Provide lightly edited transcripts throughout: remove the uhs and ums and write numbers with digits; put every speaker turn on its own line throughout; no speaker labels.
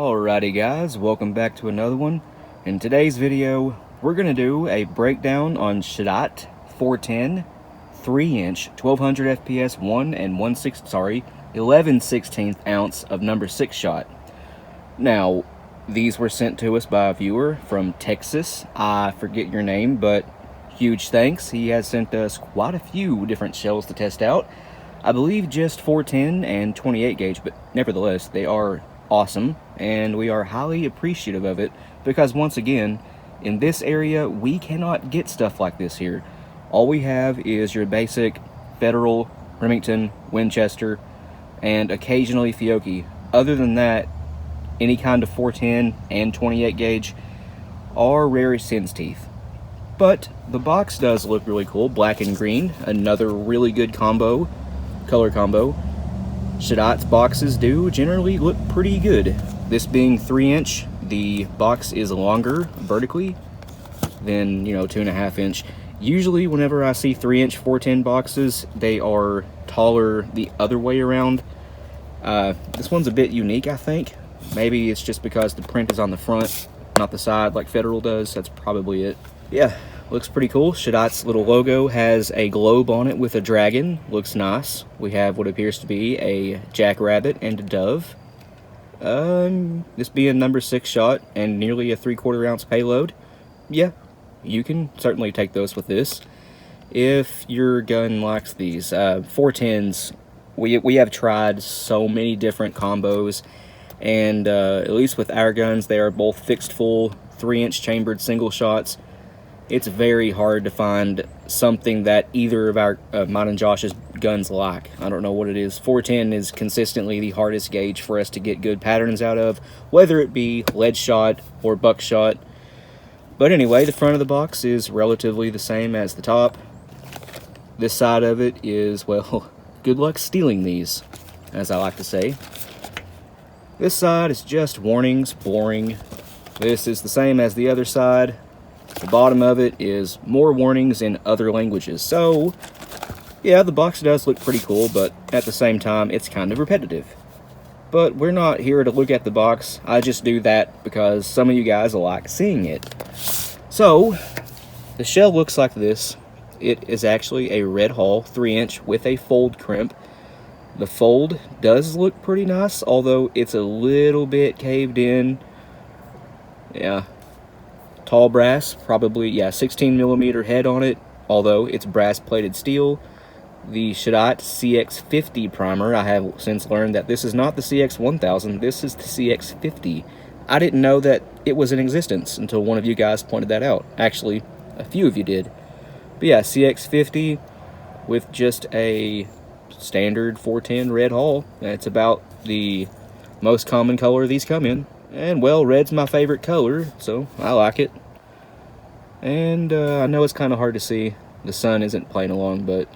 Alrighty guys, welcome back to another one. In today's video, we're going to do a breakdown on Cheddite 410 3-inch 1200 FPS 1 and 11/16 ounce of number 6 shot. Now, these were sent to us by a viewer from Texas. I forget your name, but huge thanks. He has sent us quite a few different shells to test out. I believe just 410 and 28 gauge, but nevertheless, they are awesome, and we are highly appreciative of it because, once again, in this area, we cannot get stuff like this here. All we have is your basic Federal, Remington, Winchester, and occasionally Fiocchi. Other than that, any kind of 410 and 28 gauge are rare as hen's teeth. But the box does look really cool. Black and green, another really good combo, color combo. Cheddite's boxes do generally look pretty good. This being 3-inch, the box is longer vertically than, 2.5 inch. Usually whenever I see 3-inch 410 boxes, they are taller the other way around. This one's a bit unique, I think. Maybe it's just because the print is on the front, not the side like Federal does. That's probably it. Yeah, looks pretty cool. Cheddite's little logo has a globe on it with a dragon. Looks nice. We have what appears to be a jackrabbit and a dove. This being number 6 shot and nearly a 3/4 ounce payload. Yeah, you can certainly take those with this if your gun likes these. 410s, we have tried so many different combos, and at least with our guns, they are both fixed full 3-inch chambered single shots. It's very hard to find something that either of mine and Josh's guns like. I don't know what it is. 410 is consistently the hardest gauge for us to get good patterns out of, whether it be lead shot or buckshot. But anyway, the front of the box is relatively the same as the top. This side of it is, well, good luck stealing these, as I like to say. This side is just warnings, boring. This is the same as the other side. The bottom of it is more warnings in other languages. So, yeah, the box does look pretty cool, but at the same time, it's kind of repetitive. But we're not here to look at the box. I just do that because some of you guys like seeing it. So, the shell looks like this. It is actually a red hull 3-inch with a fold crimp. The fold does look pretty nice, although it's a little bit caved in. Yeah. Tall brass, probably, 16mm head on it, although it's brass plated steel. The Cheddite CX50 primer, I have since learned that this is not the CX1000, this is the CX50. I didn't know that it was in existence until one of you guys pointed that out. Actually, a few of you did. But yeah, CX50 with just a standard 410 red hull. It's about the most common color these come in. And, well, red's my favorite color, so I like it. And I know it's kind of hard to see. The sun isn't playing along, but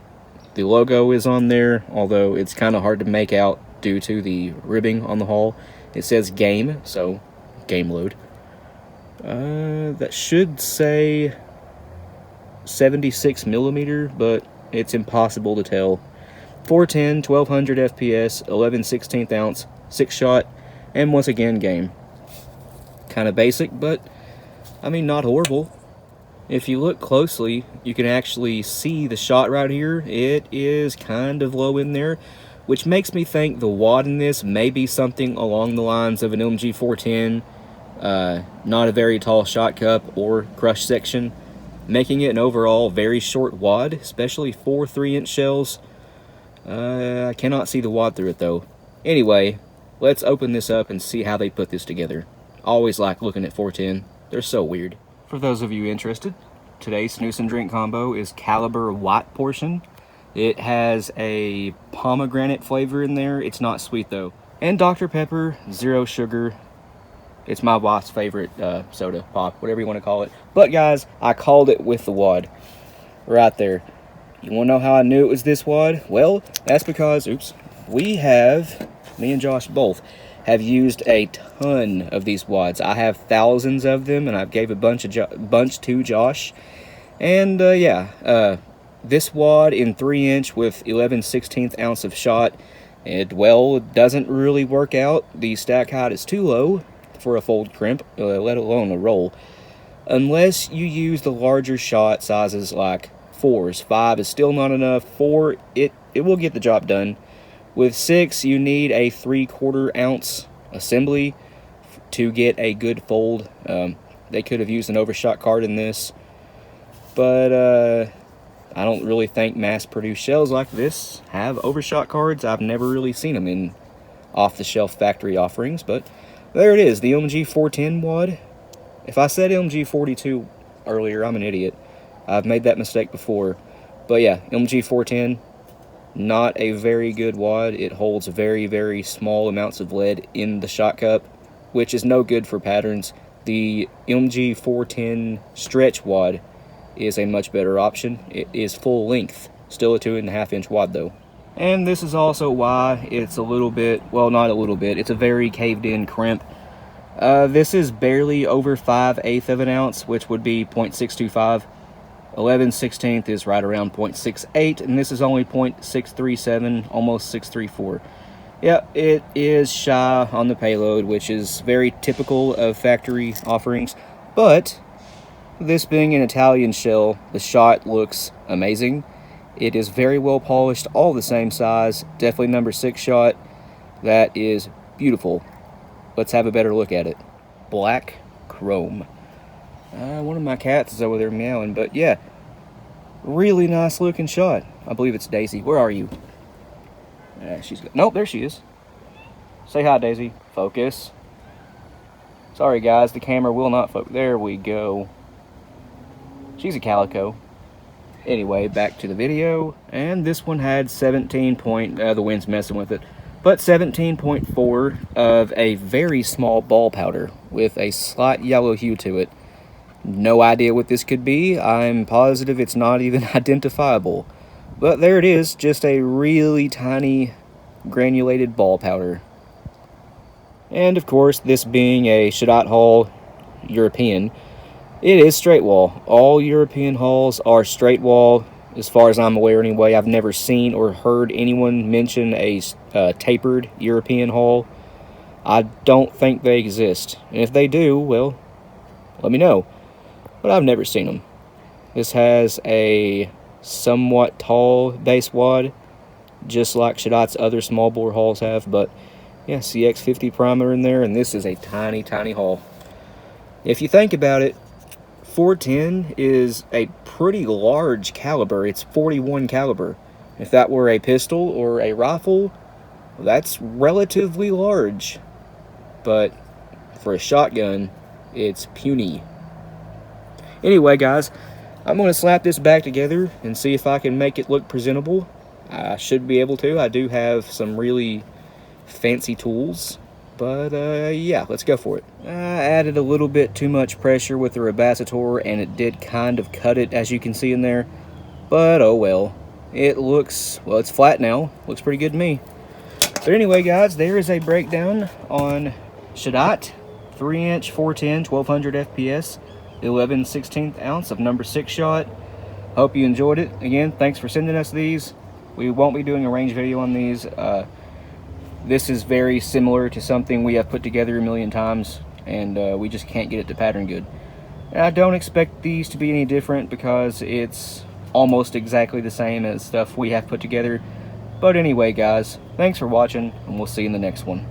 the logo is on there, although it's kind of hard to make out due to the ribbing on the hull. It says game, so game load. That should say 76mm, but it's impossible to tell. 410, 1200 FPS, 11/16 ounce, 6 shot, and once again, game. Kind of basic, but I mean, not horrible. If you look closely, you can actually see the shot right here. It is kind of low in there, which makes me think the wad in this may be something along the lines of an LMG 410, not a very tall shot cup or crush section, making it an overall very short wad, especially for 3-inch shells. I cannot see the wad through it though. Anyway, let's open this up and see how they put this together. Always like looking at 410. They're so weird. For those of you interested, today's snooze and drink combo is Caliber White Portion. It has a pomegranate flavor in there. It's not sweet though. And Dr. Pepper, 0 sugar. It's my wife's favorite soda, pop, whatever you want to call it. But guys, I called it with the wad. Right there. You want to know how I knew it was this wad? Well, that's because, me and Josh both, have used a ton of these wads. I have thousands of them, and I've gave a bunch to Josh. And this wad in 3-inch with 11/16 ounce of shot, it doesn't really work out. The stack height is too low, perfect for a fold crimp, let alone a roll. Unless you use the larger shot sizes like 4s. 5 is still not enough. 4, it will get the job done. With 6, you need a 3/4 ounce assembly to get a good fold. They could have used an overshot card in this, but I don't really think mass-produced shells like this have overshot cards. I've never really seen them in off-the-shelf factory offerings, but there it is, the MG 410 wad. If I said MG 42 earlier, I'm an idiot. I've made that mistake before. But yeah, MG 410, not a very good wad. It holds very, very small amounts of lead in the shot cup, which is no good for patterns. The MG 410 stretch wad is a much better option. It is full length, still a 2.5 inch wad though. And this is also why it's a little bit, well, not a little bit, it's a very caved in crimp. This is barely over 5/8 of an ounce, which would be 0.625. 11/16 is right around 0.68, and this is only 0.637, almost 634. Yeah, it is shy on the payload, which is very typical of factory offerings, but this being an Italian shell, the shot looks amazing. It is very well polished, all the same size, definitely number 6 shot. That is beautiful. Let's have a better look at it. Black chrome. One of my cats is over there meowing, but yeah, really nice looking shot. I believe it's Daisy. Where are you? Nope, there she is. Say hi, Daisy. Focus. Sorry guys, the camera will not focus. There we go. She's a calico. Anyway, back to the video, and this one had 17 point, the wind's messing with it, but 17.4 of a very small ball powder with a slight yellow hue to it. No idea what this could be. I'm positive it's not even identifiable, but there it is, just a really tiny granulated ball powder. And of course, this being a Cheddite hull, European, it is straight wall. All European hulls are straight wall, as far as I'm aware anyway. I've never seen or heard anyone mention a tapered European hull. I don't think they exist. And if they do, well, let me know. But I've never seen them. This has a somewhat tall base wad, just like Cheddite's other small bore hulls have. But yeah, CX50 primer in there, and this is a tiny, tiny hull. If you think about it, 410 is a pretty large caliber. It's 41 caliber. If that were a pistol or a rifle, that's relatively large. But for a shotgun, it's puny. Anyway, guys, I'm going to slap this back together and see if I can make it look presentable. I should be able to. I do have some really fancy tools. But yeah, let's go for it. I added a little bit too much pressure with the Rebasator, and it did kind of cut it, as you can see in there. But oh well. It looks, well, it's flat now. Looks pretty good to me. But anyway, guys, there is a breakdown on Cheddite 3-inch 410 1200 FPS 11/16 ounce of number 6 shot. Hope you enjoyed it. Again, thanks for sending us these. We won't be doing a range video on these. This is very similar to something we have put together a million times, and we just can't get it to pattern good. And I don't expect these to be any different because it's almost exactly the same as stuff we have put together. But anyway, guys, thanks for watching, and we'll see you in the next one.